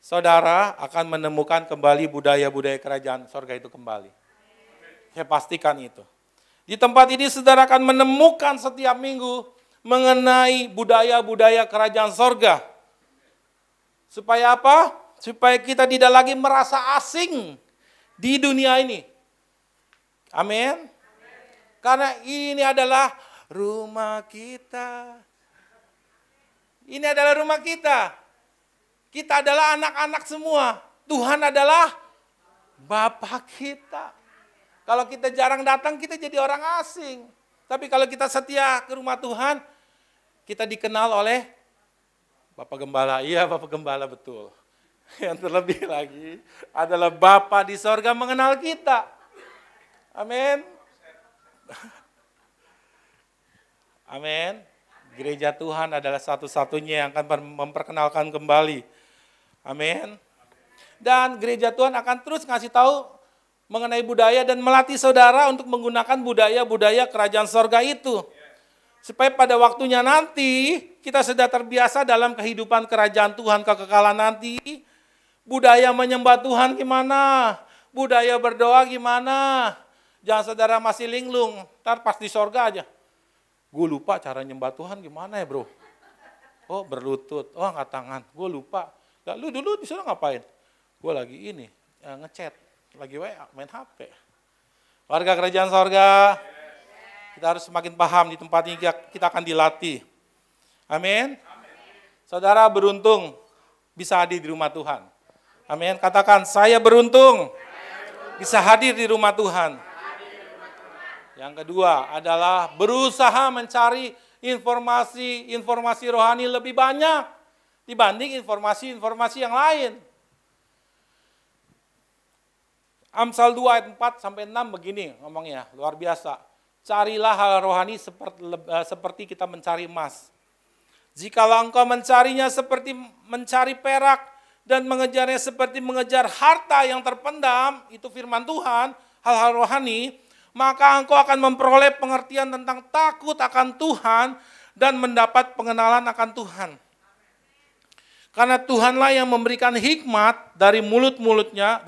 Saudara akan menemukan kembali budaya-budaya kerajaan sorga itu kembali. Saya pastikan itu. Di tempat ini saudara akan menemukan setiap minggu mengenai budaya-budaya kerajaan sorga. Supaya apa? Supaya kita tidak lagi merasa asing di dunia ini. Amin. Karena ini adalah rumah kita. Ini adalah rumah kita. Kita adalah anak-anak semua. Tuhan adalah Bapa kita. Kalau kita jarang datang, kita jadi orang asing. Tapi kalau kita setia ke rumah Tuhan, kita dikenal oleh Bapak Gembala. Iya, Bapak Gembala, betul. Yang terlebih lagi adalah Bapa di sorga mengenal kita. Amin. Amin. Gereja Tuhan adalah satu-satunya yang akan memperkenalkan kembali. Amin. Dan gereja Tuhan akan terus ngasih tahu mengenai budaya dan melatih saudara untuk menggunakan budaya-budaya kerajaan sorga itu. Supaya pada waktunya nanti kita sudah terbiasa dalam kehidupan kerajaan Tuhan kekekalan nanti. Budaya menyembah Tuhan gimana? Budaya berdoa gimana? Jangan saudara masih linglung, ntar pas di sorga aja. Gue lupa cara nyembah Tuhan gimana ya bro? Oh berlutut, oh angkat tangan, gue lupa. Nah, lu dulu di sana ngapain? Gue lagi ini, ngechat, lagi main HP. Warga kerajaan sorga, kita harus semakin paham di tempat ini kita akan dilatih. Amin. Saudara beruntung bisa hadir di rumah Tuhan. Amin. Katakan, saya beruntung bisa hadir di rumah Tuhan. Yang kedua adalah berusaha mencari informasi rohani lebih banyak dibanding informasi-informasi yang lain. Amsal 2 ayat 4 sampai 6 begini ngomongnya, luar biasa. Carilah hal rohani seperti kita mencari emas. Jikalau engkau mencarinya seperti mencari perak dan mengejarnya seperti mengejar harta yang terpendam, itu firman Tuhan, hal-hal rohani, maka engkau akan memperoleh pengertian tentang takut akan Tuhan dan mendapat pengenalan akan Tuhan. Karena Tuhanlah yang memberikan hikmat dari mulutnya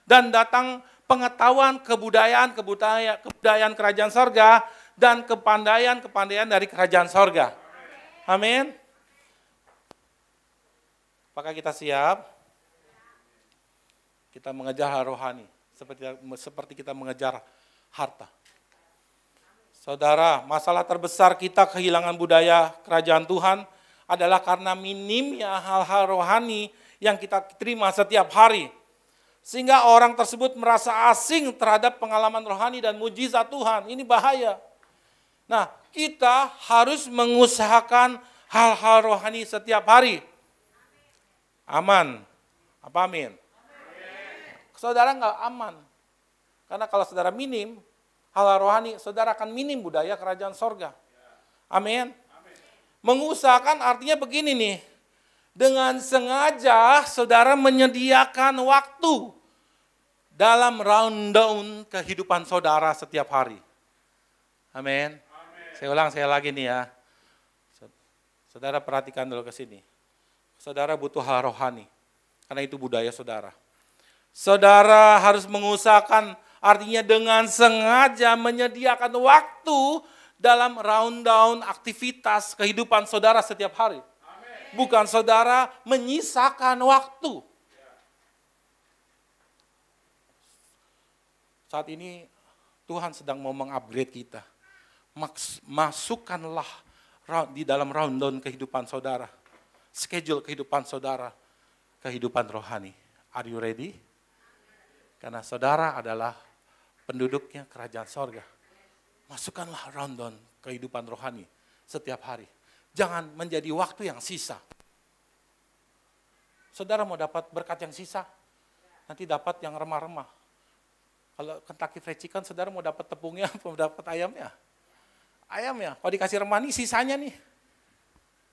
dan datang pengetahuan kebudayaan kerajaan sorga dan kepandaian dari kerajaan sorga. Amin. Apakah kita siap? Kita mengejar hal rohani seperti kita mengejar harta. Saudara, masalah terbesar kita kehilangan budaya kerajaan Tuhan adalah karena minimnya hal-hal rohani yang kita terima setiap hari. Sehingga orang tersebut merasa asing terhadap pengalaman rohani dan mujizat Tuhan. Ini bahaya. Nah, kita harus mengusahakan hal-hal rohani setiap hari. Aman. Apa amin? Saudara nggak aman. Karena kalau saudara minim hal-hal rohani, saudara akan minim budaya kerajaan sorga. Amin. Mengusahakan artinya begini nih, dengan sengaja saudara menyediakan waktu dalam rundown kehidupan saudara setiap hari. Amin. Saya ulang lagi nih ya. Saudara perhatikan dulu ke sini. Saudara butuh hal rohani, karena itu budaya saudara. Saudara harus mengusahakan artinya dengan sengaja menyediakan waktu dalam rundown aktivitas kehidupan saudara setiap hari. Amen. Bukan saudara menyisakan waktu. Saat ini Tuhan sedang mau mengupgrade kita. Masukkanlah di dalam rundown kehidupan saudara. Schedule kehidupan saudara. Kehidupan rohani. Are you ready? Karena saudara adalah penduduknya kerajaan sorga. Masukkanlah rundown kehidupan rohani setiap hari. Jangan menjadi waktu yang sisa. Saudara mau dapat berkat yang sisa, nanti dapat yang remah-remah. Kalau Kentucky Fried Chicken, saudara mau dapat tepungnya, mau dapat ayamnya? Ayamnya, kalau dikasih remah nih sisanya nih.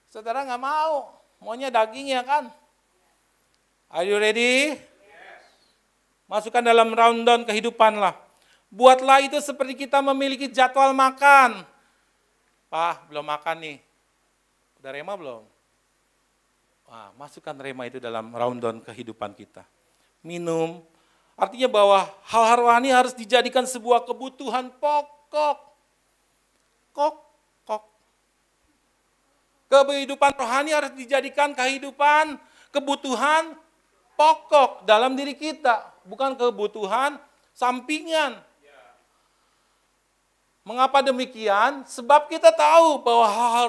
Saudara nggak mau, maunya dagingnya kan? Are you ready? Masukkan dalam rundown kehidupan lah. Buatlah itu seperti kita memiliki jadwal makan. Pak, belum makan nih. Udah rema belum? Nah, masukkan rema itu dalam rundown kehidupan kita. Minum, artinya bahwa hal rohani harus dijadikan sebuah kebutuhan pokok. Kehidupan rohani harus dijadikan kebutuhan pokok dalam diri kita, bukan kebutuhan sampingan. Mengapa demikian? Sebab kita tahu bahwa hal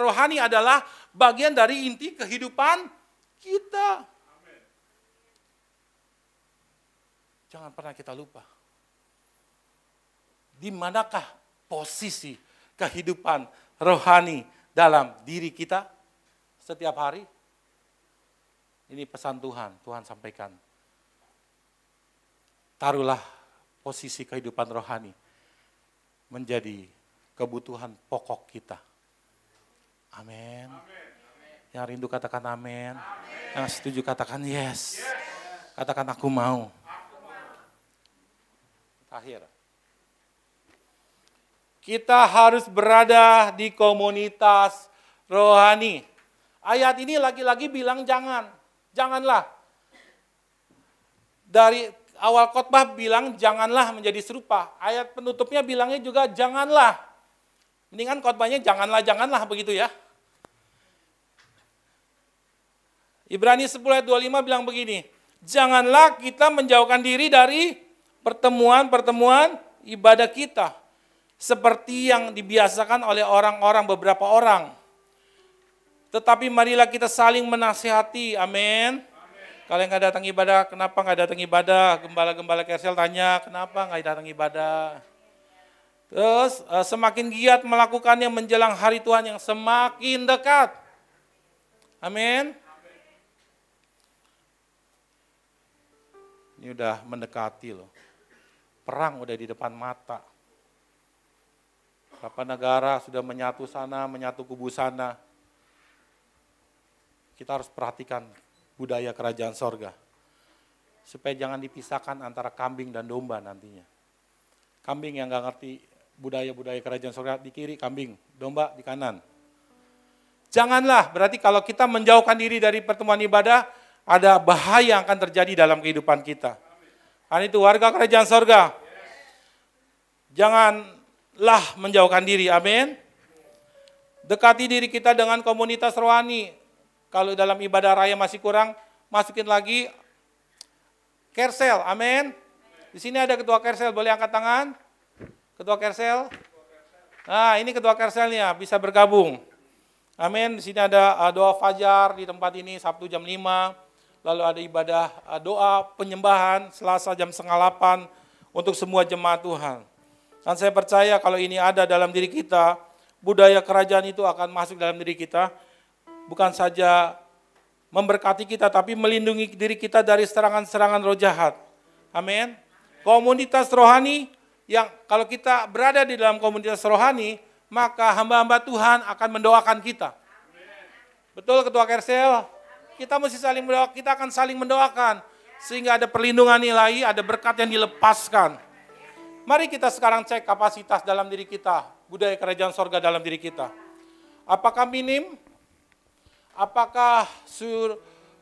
rohani adalah bagian dari inti kehidupan kita. Jangan pernah kita lupa. Di manakah posisi kehidupan rohani dalam diri kita setiap hari? Ini pesan Tuhan, Tuhan sampaikan. Taruhlah posisi kehidupan rohani menjadi kebutuhan pokok kita. Amin. Yang rindu katakan amin. Yang setuju katakan yes. Katakan aku mau. Terakhir. Kita harus berada di komunitas rohani. Ayat ini lagi-lagi bilang jangan. Janganlah. Dari awal khotbah bilang janganlah menjadi serupa. Ayat penutupnya bilangnya juga janganlah. Mendingan khotbahnya janganlah begitu ya. Ibrani 10 ayat 25 bilang begini. Janganlah kita menjauhkan diri dari pertemuan-pertemuan ibadah kita. Seperti yang dibiasakan oleh beberapa orang. Tetapi marilah kita saling menasihati, amin. Kalau yang nggak datang ibadah, kenapa nggak datang ibadah? Gembala-gembala Kersel tanya, kenapa nggak datang ibadah? Terus semakin giat melakukannya menjelang hari Tuhan yang semakin dekat. Amin. Ini udah mendekati loh. Perang udah di depan mata. Beberapa negara sudah menyatu sana, menyatu kubu sana. Kita harus perhatikan budaya kerajaan sorga. Supaya jangan dipisahkan antara kambing dan domba nantinya. Kambing yang gak ngerti budaya-budaya kerajaan sorga di kiri, kambing, domba di kanan. Janganlah, berarti kalau kita menjauhkan diri dari pertemuan ibadah, ada bahaya yang akan terjadi dalam kehidupan kita. Karena itu warga kerajaan sorga, janganlah menjauhkan diri, amin. Dekati diri kita dengan komunitas rohani. Kalau dalam ibadah raya masih kurang, masukin lagi Kersel, amin. Di sini ada ketua Kersel, boleh angkat tangan? Ketua Kersel? Nah, ini ketua Kerselnya, bisa bergabung. Amin. Di sini ada doa fajar di tempat ini Sabtu jam 5. Lalu ada ibadah doa penyembahan Selasa jam 7:30 untuk semua jemaat Tuhan. Dan saya percaya kalau ini ada dalam diri kita, budaya kerajaan itu akan masuk dalam diri kita. Bukan saja memberkati kita, tapi melindungi diri kita dari serangan-serangan roh jahat. Amin. Komunitas rohani yang kalau kita berada di dalam komunitas rohani, maka hamba-hamba Tuhan akan mendoakan kita. Betul Ketua Kersel? Kita mesti saling mendoakan, kita akan saling mendoakan. Sehingga ada perlindungan ilahi, ada berkat yang dilepaskan. Mari kita sekarang cek kapasitas dalam diri kita, budaya kerajaan sorga dalam diri kita. Apakah minim? Apakah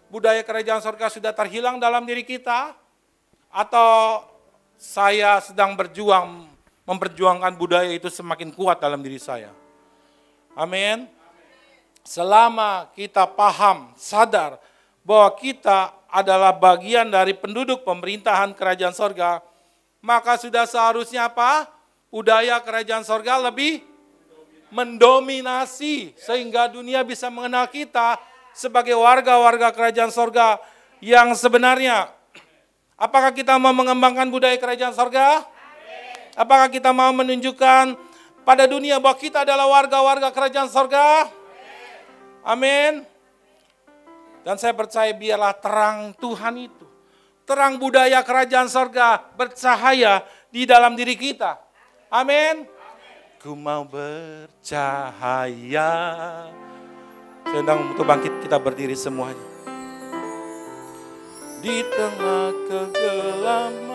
budaya kerajaan sorga sudah terhilang dalam diri kita? Atau saya sedang memperjuangkan budaya itu semakin kuat dalam diri saya? Amin. Selama kita paham, sadar bahwa kita adalah bagian dari penduduk pemerintahan kerajaan sorga, maka sudah seharusnya apa? Budaya kerajaan sorga lebih mendominasi sehingga dunia bisa mengenal kita sebagai warga-warga kerajaan sorga yang sebenarnya. Apakah kita mau mengembangkan budaya kerajaan sorga? Apakah kita mau menunjukkan pada dunia bahwa kita adalah warga-warga kerajaan sorga? Amin. Dan saya percaya biarlah terang Tuhan itu, terang budaya kerajaan sorga bercahaya di dalam diri kita. Amin. Ku mau bercahaya. Sedang untuk bangkit, kita berdiri semuanya. Di tengah kegelapan